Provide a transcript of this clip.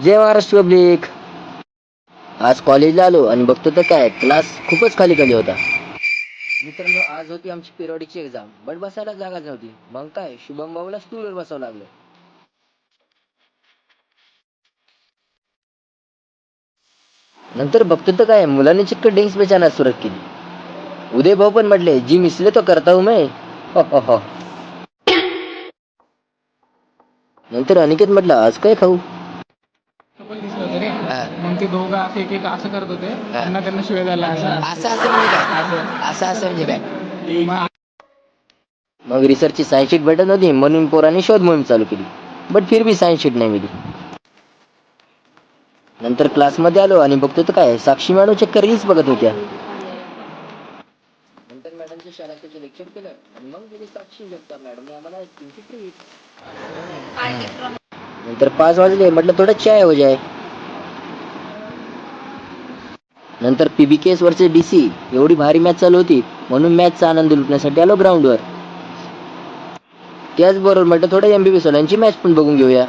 जय Maharashtra public. आज कॉलेजला आलो आणि बघतो तर काय क्लास खूपच खाली खाली होता. मित्रांनो, आज होती आमची पिरियडिकची एक्झाम, बट बसायला जागाच नव्हती. मग काय, शुभम भाऊला स्टूलवर बसावं लागलं. नंतर बघतो तर काय मुलांनी चक्क ड्रिंक्स बेचायला सुरुवात केली. उदय भाऊ पण म्हटले, जी मिसले तो करता हूं मैं. हो, हो, हो. नंतर अनिकेत म्हटलं, आज काय खाऊ? कपल दिसलं होतं रे. हा. मग ते दोघं असं एक एक असं करत होते. त्यांना शिवाय झाला असं असं म्हणजे काय? असं म्हणजे काय? मग रिसर्चची सायन्स शीट भेटत नव्हती म्हणून पोरांनी शोध मोहीम चालू केली. बट फिर भी सायन्स शीट नाही मिली. नंतर क्लासमध्ये आलो आणि बघतो तर काय साक्षी मॅडम चक्क रील्स बघत होत्या. नंतर मॅडमच्या शाळेचं लेक्चर केलं आणि मग गेली साक्षी जगताप मॅडमने आम्हाला तुमची ट्रीट. नंतर 5 वाजले, म्हटलं थोडं चाय हो जाय. नंतर पीबीकेएस वरचे डीसी एवढी भारी मॅच चालू होती म्हणून मॅचचा आनंद लुटण्यासाठी आलो ग्राउंडवर. त्याचबरोबर म्हटलं थोडं एमबीबी सोलांची मॅच पण बघून घेऊया.